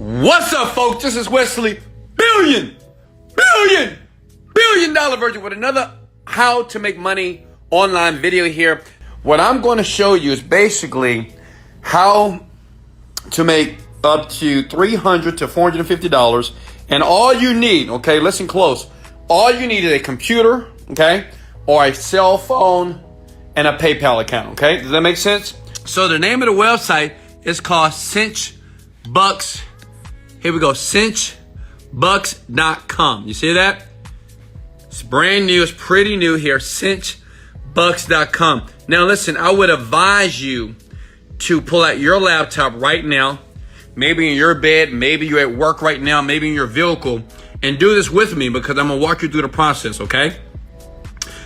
What's up, folks? This is Wesley, billion dollar virgin with another how to make money online video here. What I'm going to show you is basically how to make up to $300 to $450. And all you need, okay, listen close. All you need is a computer, okay, or a cell phone and a PayPal account, okay? Does that make sense? So the name of the website is called cinchbucks. Here we go, cinchbucks.com. You see that? It's brand new, it's pretty new here, cinchbucks.com. Now listen, I would advise you to pull out your laptop right now, maybe in your bed, maybe you're at work right now, maybe in your vehicle, and do this with me because I'm gonna walk you through the process, okay?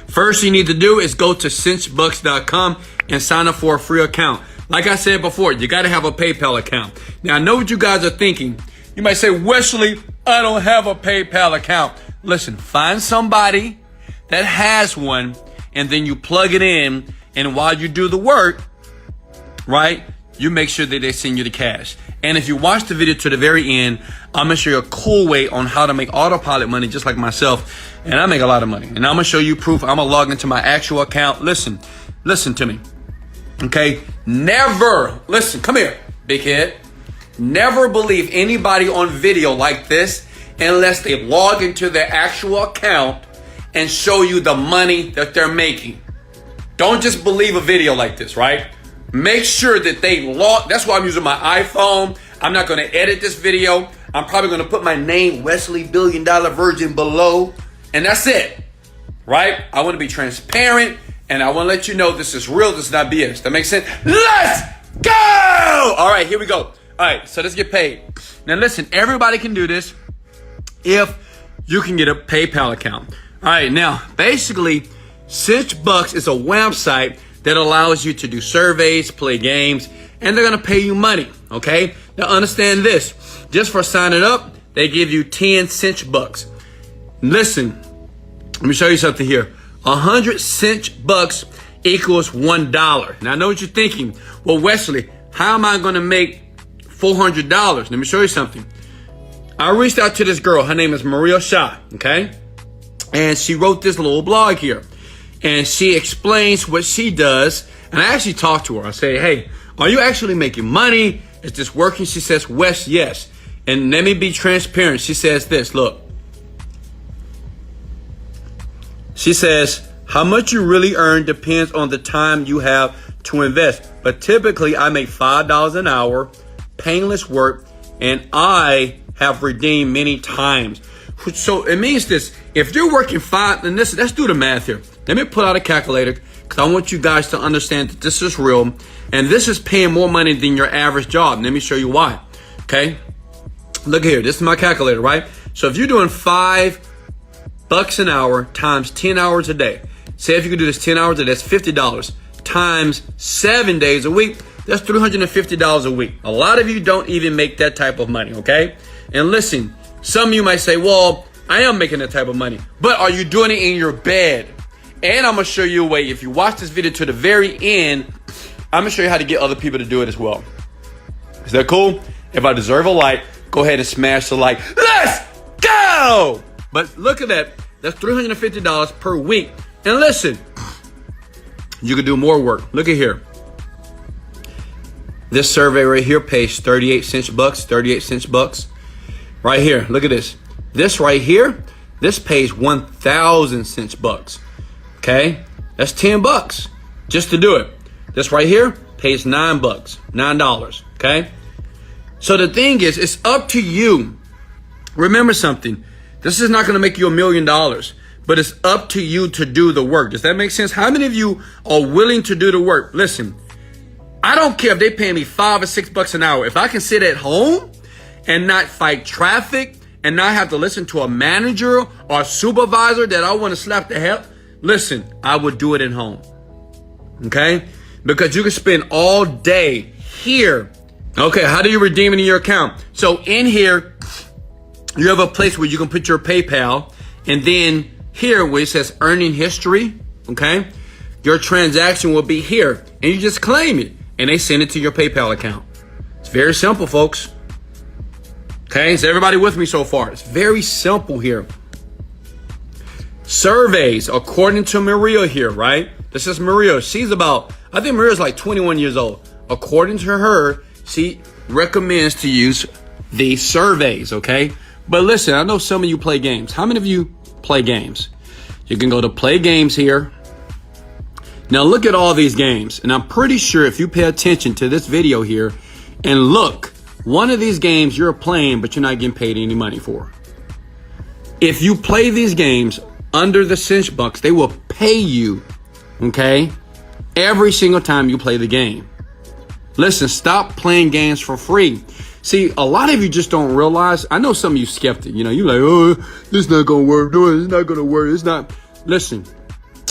First you need to do is go to cinchbucks.com and sign up for a free account. Like I said before, you gotta have a PayPal account. Now I know what you guys are thinking. You might say, Wesley, I don't have a PayPal account. Listen, find somebody that has one and then you plug it in, and while you do the work, right, you make sure that they send you the cash. And if you watch the video to the very end, I'm gonna show you a cool way on how to make autopilot money just like myself. And I make a lot of money. And I'm gonna show you proof. I'm gonna log into my actual account. Listen to me, okay? Never, listen, come here, big head. Never believe anybody on video like this unless they log into their actual account and show you the money that they're making. Don't just believe a video like this, right? Make sure that they log. That's why I'm using my iPhone. I'm not going to edit this video. I'm probably going to put my name, Wesley Billion Dollar Virgin, below. And that's it, right? I want to be transparent and I want to let you know this is real. This is not BS. That makes sense? Let's go! All right, here we go. All right, so let's get paid. Now listen, everybody can do this if you can get a PayPal account. All right, now basically, cinchbucks is a website that allows you to do surveys, play games, and they're gonna pay you money, okay? Now understand this, just for signing up, they give you 10 cinchbucks. Listen, let me show you something here. 100 cinchbucks equals $1. Now I know what you're thinking. Well, Wesley, how am I gonna make $400? Let me show you something. I reached out to this girl. Her name is Maria Shah, okay? And she wrote this little blog here. And she explains what she does. And I actually talked to her. I say, hey, are you actually making money? Is this working? She says, Wes, yes. And let me be transparent. She says this, look. She says, how much you really earn depends on the time you have to invest. But typically, I make $5 an hour, painless work, and I have redeemed many times. So it means this, if you're working and listen, let's do the math here. Let me pull out a calculator because I want you guys to understand that this is real and this is paying more money than your average job. Let me show you why, okay? Look here, this is my calculator, right? So if you're doing $5 an hour times 10 hours a day, say if you could do this 10 hours a day, that's $50 times 7 days a week, that's $350 a week. A lot of you don't even make that type of money, okay? And listen, some of you might say, well, I am making that type of money, but are you doing it in your bed? And I'm gonna show you a way. If you watch this video to the very end, I'm gonna show you how to get other people to do it as well. Is that cool? If I deserve a like, go ahead and smash the like. Let's go! But look at that. That's $350 per week. And listen, you can do more work. Look at here. This survey right here pays 38 cinchbucks. Right here, look at this. This right here, this pays 1,000 cinchbucks. Okay, that's $10 just to do it. This right here pays $9. Okay, so the thing is, it's up to you. Remember something. This is not going to make you $1 million, but it's up to you to do the work. Does that make sense? How many of you are willing to do the work? Listen, I don't care if they pay me $5 or $6 an hour. If I can sit at home and not fight traffic and not have to listen to a manager or a supervisor that I want to slap the hell, listen, I would do it at home, okay? Because you can spend all day here. Okay, how do you redeem it in your account? So in here, you have a place where you can put your PayPal, and then here where it says earning history, okay? Your transaction will be here, and you just claim it, and they send it to your PayPal account. It's very simple, folks. Okay, is everybody with me so far? It's very simple here. Surveys, according to Maria here, right? This is Maria. She's about, I think Maria's like 21 years old. According to her, she recommends to use these surveys, okay? But listen, I know some of you play games. How many of you play games? You can go to play games here. Now look at all these games. And I'm pretty sure if you pay attention to this video here and look, one of these games you're playing, but you're not getting paid any money for. If you play these games under the cinch bucks, they will pay you, okay, every single time you play the game. Listen, stop playing games for free. See, a lot of you just don't realize. I know some of you skeptic. You know, you're like, oh, this not gonna work. No, it's not gonna work. It's not. Listen,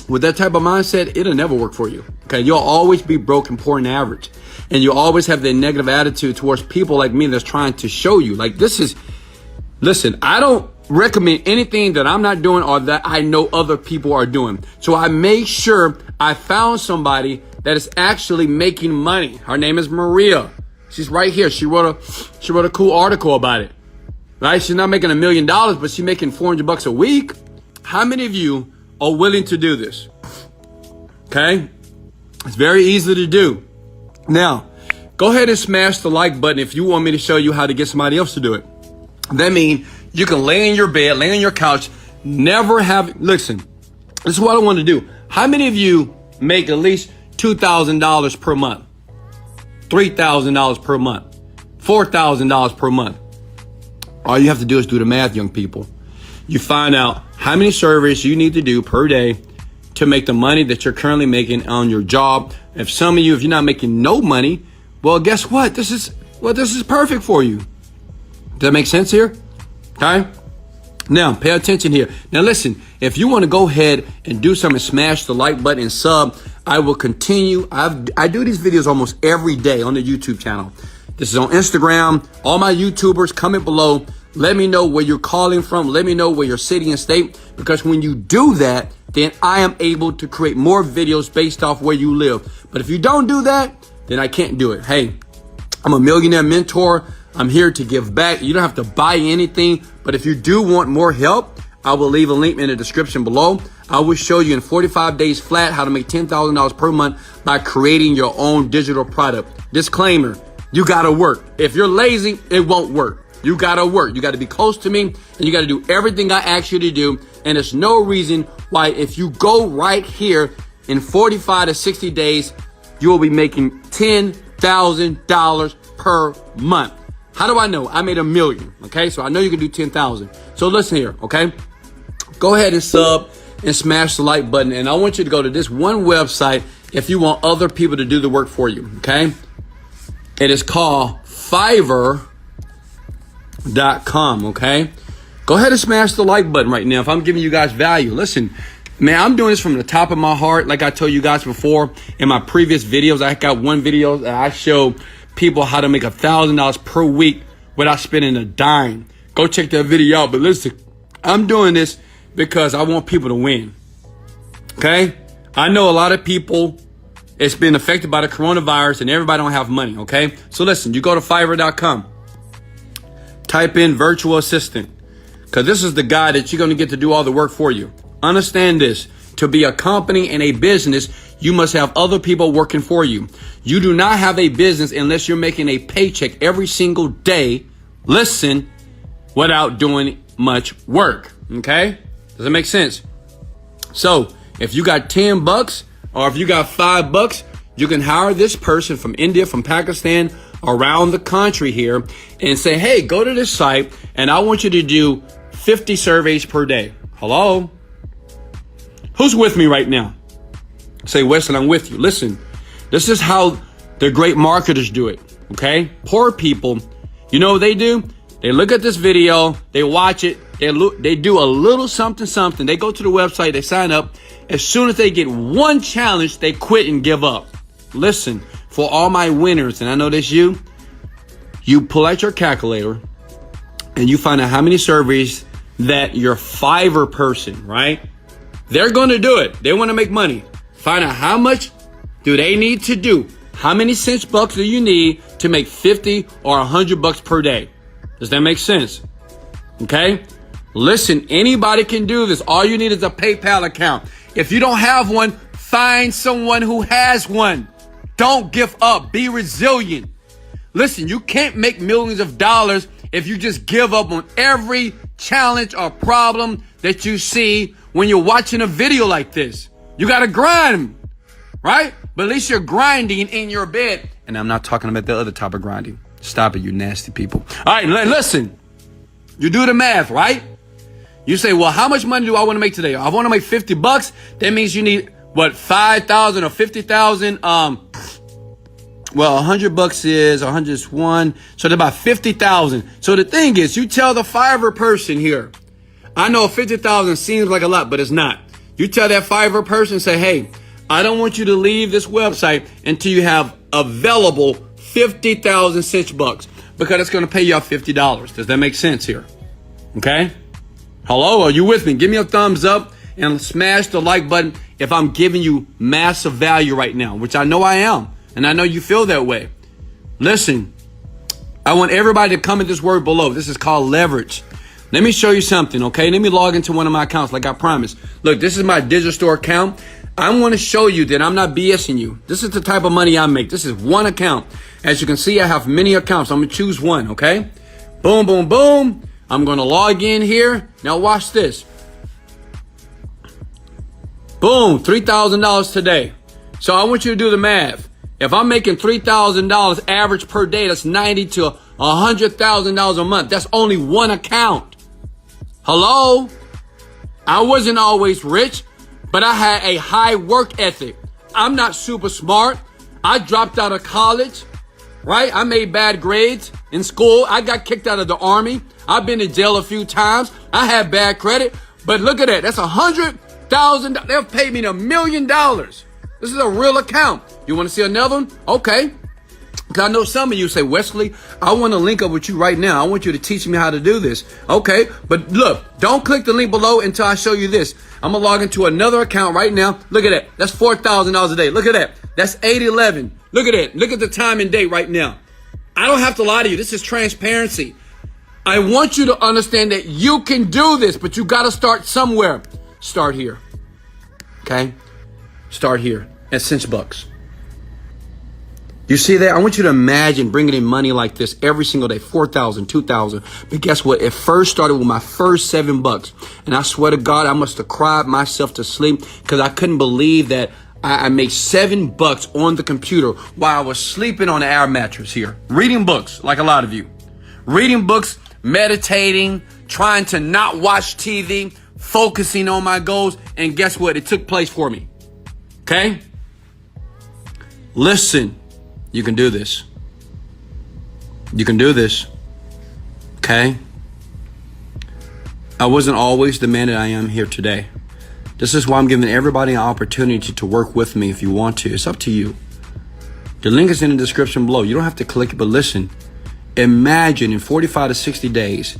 with that type of mindset, it'll never work for you. Okay, you'll always be broke and poor and average, and you'll always have that negative attitude towards people like me that's trying to show you. Like this is. Listen, I don't recommend anything that I'm not doing or that I know other people are doing. So I made sure I found somebody that is actually making money. Her name is Maria. She's right here. She wrote a cool article about it. Right? She's not making $1 million, but she's making $400 a week. How many of you are willing to do this? Okay? It's very easy to do. Now, go ahead and smash the like button if you want me to show you how to get somebody else to do it. That means you can lay in your bed, lay on your couch, listen, this is what I want to do. How many of you make at least $2,000 per month? $3,000 per month? $4,000 per month? All you have to do is do the math, young people. You find out how many surveys you need to do per day to make the money that you're currently making on your job. If some of you, if you're not making no money, well, guess what? This is perfect for you. Does that make sense here? Okay. Now, pay attention here. Now, listen, if you want to go ahead and do something, smash the like button and sub, I will continue. I do these videos almost every day on the YouTube channel. This is on Instagram. All my YouTubers, comment below. Let me know where you're calling from. Let me know where your city and state, because when you do that, then I am able to create more videos based off where you live. But if you don't do that, then I can't do it. Hey, I'm a millionaire mentor. I'm here to give back. You don't have to buy anything, but if you do want more help, I will leave a link in the description below. I will show you in 45 days flat how to make $10,000 per month by creating your own digital product. Disclaimer, you gotta work. If you're lazy, it won't work. You gotta work. You gotta be close to me, and you gotta do everything I ask you to do. And there's no reason why if you go right here in 45 to 60 days, you will be making $10,000 per month. How do I know? I made $1 million. Okay, so I know you can do 10,000. So listen here. Okay, go ahead and sub and smash the like button. And I want you to go to this one website if you want other people to do the work for you. Okay, it is called Fiverr.com. Okay, go ahead and smash the like button right now if I'm giving you guys value. Listen, man, I'm doing this from the top of my heart. Like I told you guys before in my previous videos, I got one video that I show people how to make $1,000 per week without spending a dime. Go check that video out. But listen, I'm doing this because I want people to win. Okay? I know a lot of people, it's been affected by the coronavirus and everybody don't have money. Okay? So listen, you go to Fiverr.com. Type in virtual assistant, because this is the guy that you're going to get to do all the work for you. Understand this. To be a company and a business, you must have other people working for you. You do not have a business unless you're making a paycheck every single day, listen, without doing much work. Okay? Does that make sense? So if you got $10 or if you got $5, you can hire this person from India, from Pakistan, around the country here and say, hey, go to this site and I want you to do 50 surveys per day. Hello? Who's with me right now? Say, Weston, I'm with you. Listen, this is how the great marketers do it, okay? Poor people, you know what they do? They look at this video, they watch it, they do a little something. They go to the website, they sign up. As soon as they get one challenge, they quit and give up. Listen, for all my winners, and I know that's you pull out your calculator and you find out how many surveys that your Fiverr person, right? They're going to do it. They want to make money. Find out how much do they need to do. How many cinch bucks do you need to make 50 or $100 per day? Does that make sense? Okay? Listen, anybody can do this. All you need is a PayPal account. If you don't have one, find someone who has one. Don't give up. Be resilient. Listen, you can't make millions of dollars if you just give up on every challenge or problem that you see when you're watching a video like this. You got to grind, right? But at least you're grinding in your bed. And I'm not talking about the other type of grinding. Stop it, you nasty people. All right, listen. You do the math, right? You say, well, how much money do I want to make today? I want to make $50. That means you need, what, 5,000 or 50,000? Well, $100 is 100 is one. So that's about 50,000. So the thing is, you tell the Fiverr person here, I know 50,000 seems like a lot, but it's not. You tell that Fiverr person, say, hey, I don't want you to leave this website until you have available 50,000 cinch bucks, because it's going to pay you out $50. Does that make sense here? Okay. Hello, are you with me? Give me a thumbs up and smash the like button if I'm giving you massive value right now, which I know I am. And I know you feel that way. Listen, I want everybody to comment this word below. This is called leverage. Let me show you something, okay? Let me log into one of my accounts like I promised. Look, this is my digital store account. I want to show you that I'm not BSing you. This is the type of money I make. This is one account. As you can see, I have many accounts. I'm going to choose one, okay? Boom, boom, boom. I'm going to log in here. Now watch this. Boom, $3,000 today. So I want you to do the math. If I'm making $3,000 average per day, that's $90,000 to $100,000 a month. That's only one account. Hello? I wasn't always rich, but I had a high work ethic. I'm not super smart. I dropped out of college, right? I made bad grades in school. I got kicked out of the army. I've been to jail a few times. I had bad credit, but look at that. That's $100,000. They'll pay me $1 million. This is a real account. You want to see another one? Okay. Because I know some of you say, Wesley, I want to link up with you right now. I want you to teach me how to do this. Okay. But look, don't click the link below until I show you this. I'm going to log into another account right now. Look at that. That's $4,000 a day. Look at that. That's 8/11. Look at that. Look at the time and date right now. I don't have to lie to you. This is transparency. I want you to understand that you can do this, but you got to start somewhere. Start here. Okay? Start here at Cinch Bucks. You see that? I want you to imagine bringing in money like this every single day, 4,000, 2,000. But guess what? It first started with my first $7. And I swear to God, I must have cried myself to sleep because I couldn't believe that I made $7 on the computer while I was sleeping on the air mattress here, reading books like a lot of you, reading books, meditating, trying to not watch TV, focusing on my goals. And guess what? It took place for me. Okay? Listen. You can do this. You can do this. Okay? I wasn't always the man that I am here today. This is why I'm giving everybody an opportunity to work with me if you want to. It's up to you. The link is in the description below. You don't have to click it, but listen. Imagine in 45 to 60 days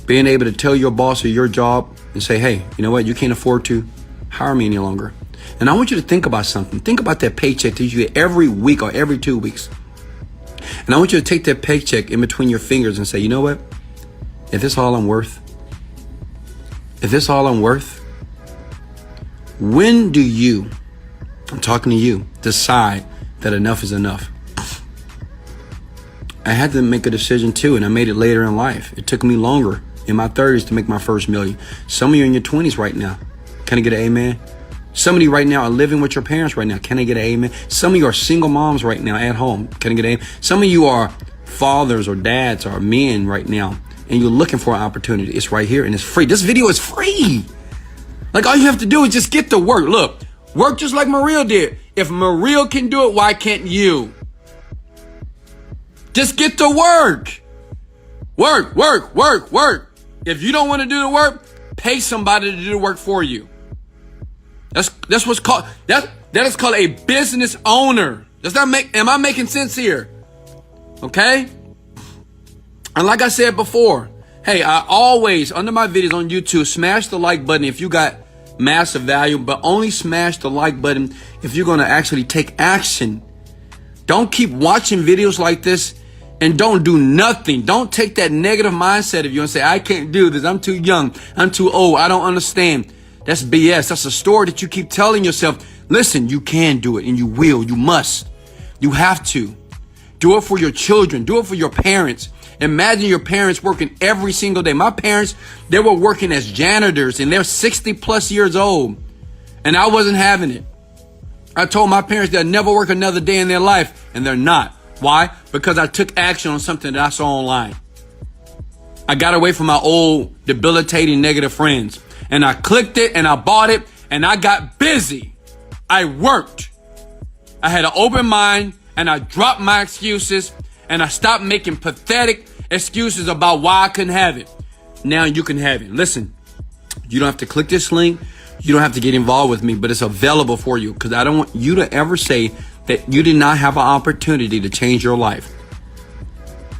being able to tell your boss or your job and say, hey, you know what? You can't afford to hire me any longer. And I want you to think about something. Think about that paycheck that you get every week or every 2 weeks. And I want you to take that paycheck in between your fingers and say, you know what? If this all I'm worth, when do you, I'm talking to you, decide that enough is enough? I had to make a decision too, and I made it later in life. It took me longer in my 30s to make my first million. Some of you are in your 20s right now. Can I get an amen? Some of you right now are living with your parents right now. Can I get an amen? Some of you are single moms right now at home. Can I get an amen? Some of you are fathers or dads or men right now, and you're looking for an opportunity. It's right here, and it's free. This video is free. Like, all you have to do is just get to work. Look, work just like Maria did. If Maria can do it, why can't you? Just get to work. Work, work, work, work. If you don't want to do the work, pay somebody to do the work for you. That's what's called, that is called a business owner. Am I making sense here? Okay? And like I said before, hey, I always, under my videos on YouTube, smash the like button if you got massive value, but only smash the like button if you're going to actually take action. Don't keep watching videos like this and don't do nothing. Don't take that negative mindset of you and say, I can't do this. I'm too young. I'm too old. I don't understand. That's BS. That's a story that you keep telling yourself. Listen, you can do it, and you will. You must. You have to. Do it for your children. Do it for your parents. Imagine your parents working every single day. My parents, they were working as janitors, and they're 60 plus years old. And I wasn't having it. I told my parents they'll never work another day in their life, and they're not. Why? Because I took action on something that I saw online. I got away from my old debilitating negative friends, and I clicked it, and I bought it, and I got busy. I worked. I had an open mind, and I dropped my excuses, and I stopped making pathetic excuses about why I couldn't have it. Now you can have it. Listen, you don't have to click this link. You don't have to get involved with me, but it's available for you, because I don't want you to ever say that you did not have an opportunity to change your life.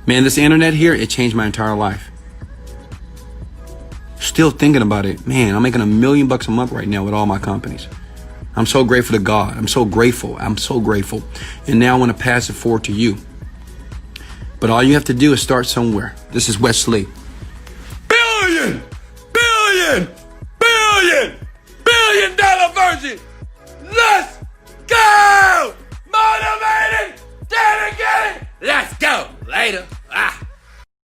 Man, this internet here, it changed my entire life. Still thinking about it. Man, I'm making $1 million a month right now with all my companies. I'm so grateful to God. I'm so grateful. I'm so grateful. And now I want to pass it forward to you. But all you have to do is start somewhere. This is Wesley. $1 billion version. Let's go! Motivated, dedicated. Let's go. Later.